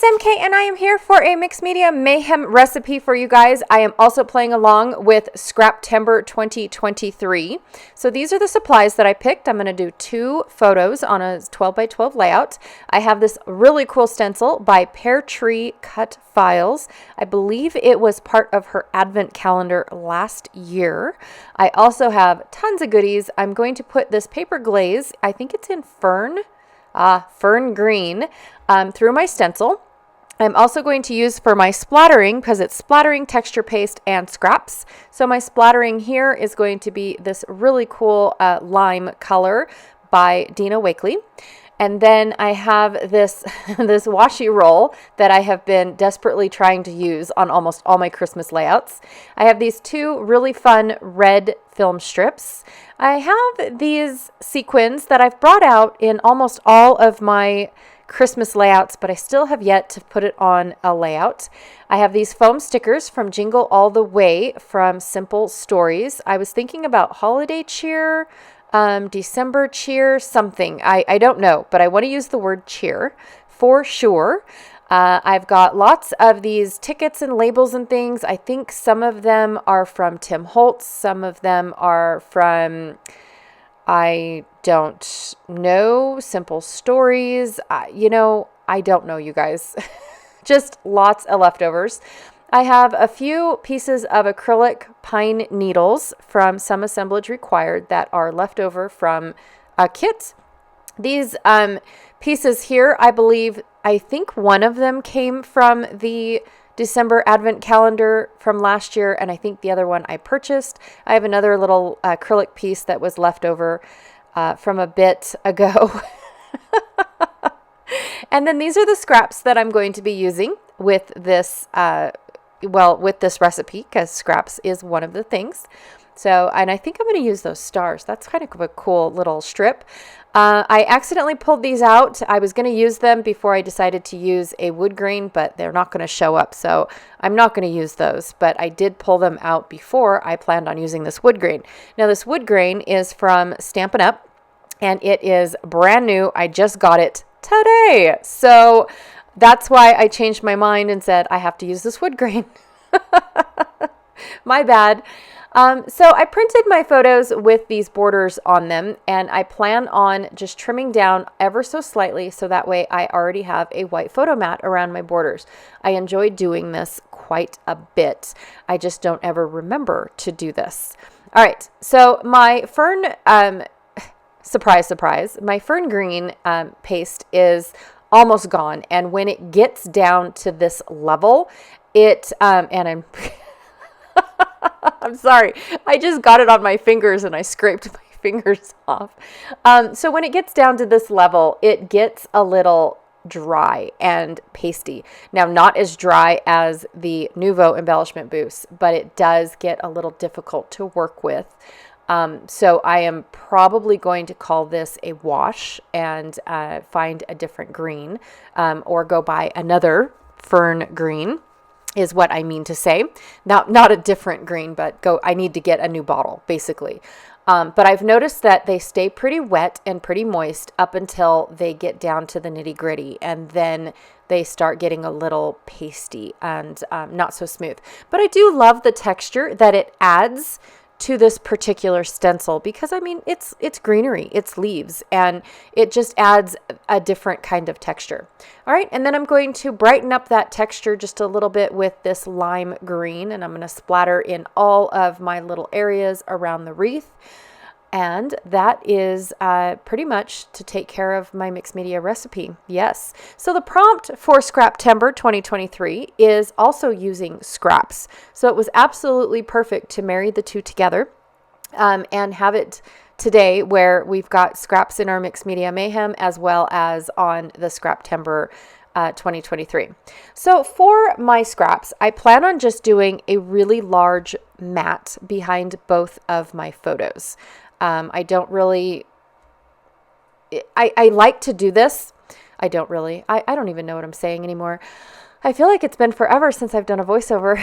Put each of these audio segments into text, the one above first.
MK, and I am here for a mixed media mayhem recipe for you guys. I am also playing along with Scraptember 2023. So these are the supplies that I picked. I'm going to do 2 photos on a 12 by 12 layout. I have this really cool stencil by Pear Tree Cut Files. I believe it was part of her advent calendar last year. I also have tons of goodies. I'm going to put this paper glaze, I think it's in fern green, through my stencil. I'm also going to use for my splattering, because it's splattering, texture paste, and scraps. So my splattering here is going to be this really cool lime color by Dina Wakely. And then I have this washi roll that I have been desperately trying to use on almost all my Christmas layouts. I have these 2 really fun red film strips. I have these sequins that I've brought out in almost all of my Christmas layouts, but I still have yet to put it on a layout. I have these foam stickers from Jingle All the Way from Simple Stories. I was thinking about holiday cheer, December cheer, something. I don't know, but I want to use the word cheer for sure. I've got lots of these tickets and labels and things. I think some of them are from Tim Holtz. Some of them are from, I don't know, Simple Stories. I don't know, you guys. Just lots of leftovers. I have a few pieces of acrylic pine needles from Some Assemblage Required that are left over from a kit. These pieces here, I think one of them came from the December Advent calendar from last year, and I think the other one I purchased. I have another little acrylic piece that was left over from a bit ago. And then these are the scraps that I'm going to be using with this with this recipe, because scraps is one of the things. So, and I think I'm going to use those stars. That's kind of a cool little strip. I accidentally pulled these out. I was going to use them before I decided to use a wood grain, but they're not going to show up, so I'm not going to use those. But I did pull them out before I planned on using this wood grain. Now, this wood grain is from Stampin' Up, and it is brand new. I just got it today. So that's why I changed my mind and said I have to use this wood grain. My bad. So I printed my photos with these borders on them, and I plan on just trimming down ever so slightly so that way I already have a white photo mat around my borders. I enjoy doing this quite a bit. I just don't ever remember to do this. All right, so my fern, surprise, my fern green paste is almost gone, and when it gets down to this level, I'm sorry. I just got it on my fingers and I scraped my fingers off. So when it gets down to this level, it gets a little dry and pasty. Now, not as dry as the Nuvo embellishment boost, but it does get a little difficult to work with. So I am probably going to call this a wash and find a different green, or go buy another fern green, is what I mean to say. Now, not a different green, but I need to get a new bottle, basically. But I've noticed that they stay pretty wet and pretty moist up until they get down to the nitty gritty, and then they start getting a little pasty and not so smooth. But I do love the texture that it adds to this particular stencil, because I mean it's greenery, it's leaves, and it just adds a different kind of texture. All right, and then I'm going to brighten up that texture just a little bit with this lime green, and I'm going to splatter in all of my little areas around the wreath. And that is pretty much to take care of my mixed media recipe. Yes. So the prompt for Scraptember 2023 is also using scraps. So it was absolutely perfect to marry the 2 together and have it today where we've got scraps in our mixed media mayhem as well as on the Scraptember 2023. So for my scraps, I plan on just doing a really large mat behind both of my photos. I don't really, I like to do this. I don't even know what I'm saying anymore. I feel like it's been forever since I've done a voiceover.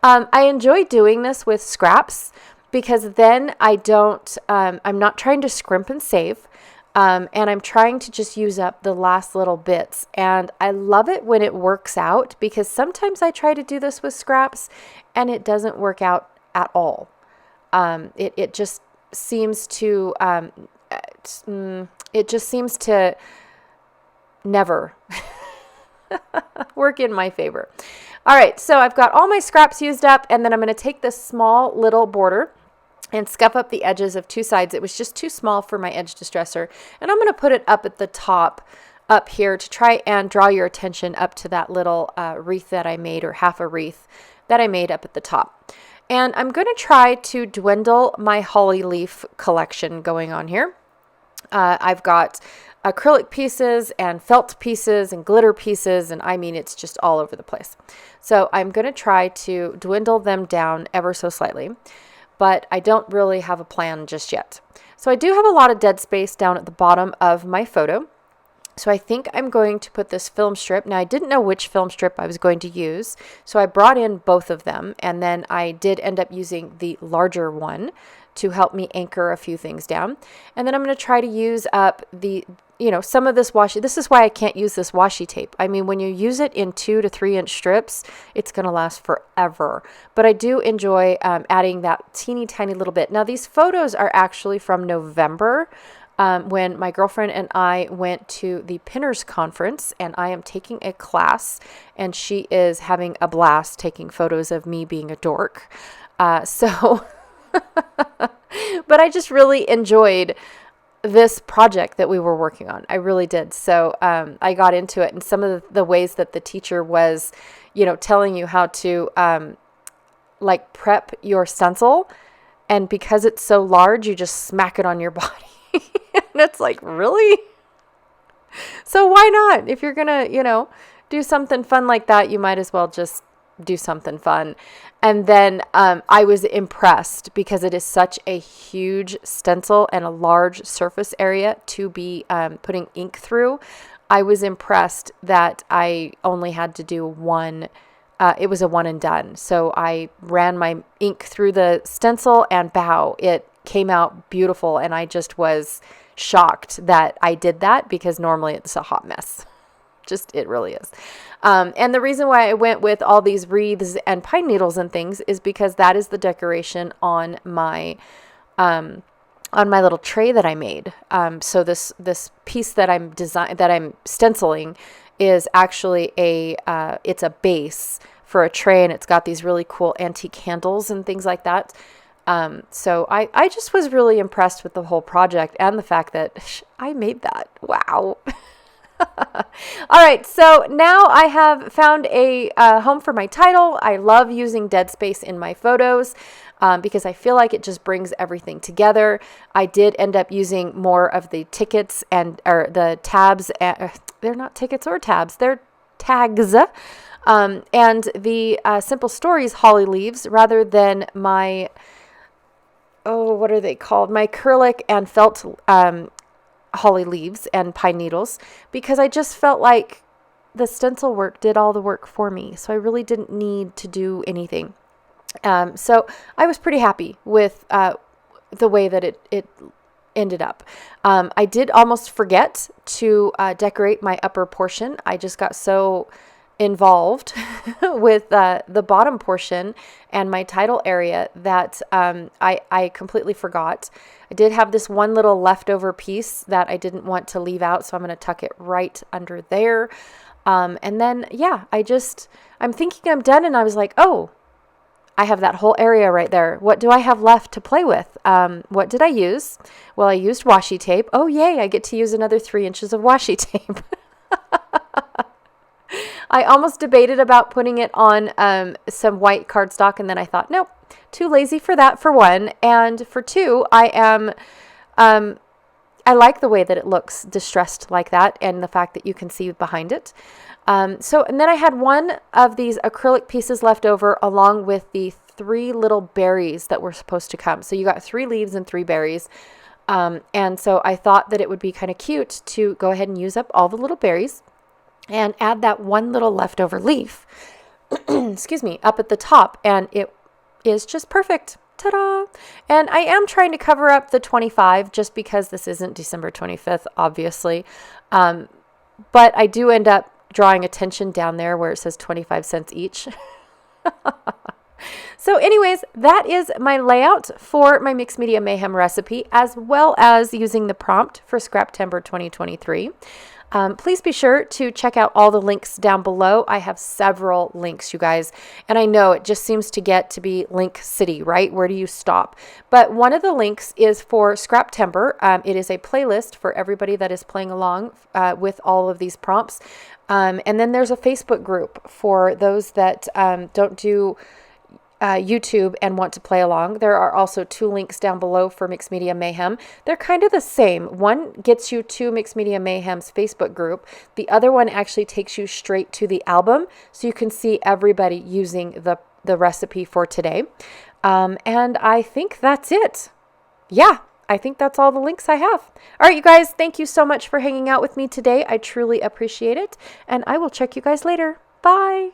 I enjoy doing this with scraps because then I'm not trying to scrimp and save. And I'm trying to just use up the last little bits. And I love it when it works out, because sometimes I try to do this with scraps and it doesn't work out at all. It just seems to, it just seems to never work in my favor. All right, so I've got all my scraps used up, and then I'm going to take this small little border and scuff up the edges of two sides. It was just too small for my edge distressor, and I'm going to put it up at the top up here to try and draw your attention up to that little wreath that I made, or half a wreath that I made up at the top. And I'm going to try to dwindle my holly leaf collection going on here. I've got acrylic pieces and felt pieces and glitter pieces, and I mean, it's just all over the place. So I'm going to try to dwindle them down ever so slightly, but I don't really have a plan just yet. So I do have a lot of dead space down at the bottom of my photo. So I think I'm going to put this film strip. Now, I didn't know which film strip I was going to use, so I brought in both of them, and then I did end up using the larger one to help me anchor a few things down. And then I'm going to try to use up some of this washi. This is why I can't use this washi tape. I mean, when you use it in 2 to 3 inch strips, it's going to last forever. But I do enjoy adding that teeny tiny little bit. Now, these photos are actually from November, when my girlfriend and I went to the Pinners Conference, and I am taking a class, and she is having a blast taking photos of me being a dork. But I just really enjoyed this project that we were working on. I really did. So I got into it, and some of the ways that the teacher was, telling you how to prep your stencil, and because it's so large, you just smack it on your body. And it's like, really? So why not? If you're gonna, do something fun like that, you might as well just do something fun. And then I was impressed, because it is such a huge stencil and a large surface area to be putting ink through. I was impressed that I only had to do one. It was a one and done. So I ran my ink through the stencil, and it came out beautiful. And I just was shocked that I did that, because normally it's a hot mess. It really is. And the reason why I went with all these wreaths and pine needles and things is because that is the decoration on my little tray that I made. So this piece that I'm stenciling is actually it's a base for a tray, and it's got these really cool antique candles and things like that. So I just was really impressed with the whole project, and the fact that I made that. Wow. All right, so now I have found a home for my title. I love using dead space in my photos because I feel like it just brings everything together. I did end up using more of the tickets or the tabs. They're not tickets or tabs. They're tags. And the Simple Stories holly leaves, rather than my, what are they called? My acrylic and felt holly leaves and pine needles, because I just felt like the stencil work did all the work for me. So I really didn't need to do anything. So I was pretty happy with the way that it ended up. I did almost forget to decorate my upper portion. I just got so involved with the bottom portion and my title area that I completely forgot. I did have this one little leftover piece that I didn't want to leave out, so I'm going to tuck it right under there. And then, I'm thinking I'm done, and I was like, oh, I have that whole area right there. What do I have left to play with? What did I use? Well, I used washi tape. Oh, yay, I get to use another 3 inches of washi tape. I almost debated about putting it on some white cardstock, and then I thought, nope, too lazy for that, for one. And for two, I like the way that it looks distressed like that, and the fact that you can see behind it. And then I had one of these acrylic pieces left over, along with the 3 little berries that were supposed to come. So you got 3 leaves and 3 berries. And so I thought that it would be kind of cute to go ahead and use up all the little berries and add that one little leftover leaf, excuse me, up at the top. And it is just perfect. Ta-da! And I am trying to cover up the 25 just because this isn't December 25th, obviously. But I do end up drawing attention down there where it says 25 cents each. So anyways, that is my layout for my Mixed Media Mayhem recipe, as well as using the prompt for Scraptember 2023. Please be sure to check out all the links down below. I have several links, you guys, and I know it just seems to get to be link city, right? Where do you stop? But one of the links is for Scraptember. It is a playlist for everybody that is playing along with all of these prompts. And then there's a Facebook group for those that don't do YouTube and want to play along. There are also 2 links down below for Mixed Media Mayhem. They're kind of the same. One gets you to Mixed Media Mayhem's Facebook group. The other one actually takes you straight to the album, so you can see everybody using the recipe for today. And I think that's it. Yeah, I think that's all the links I have. All right, you guys, thank you so much for hanging out with me today. I truly appreciate it, and I will check you guys later. Bye.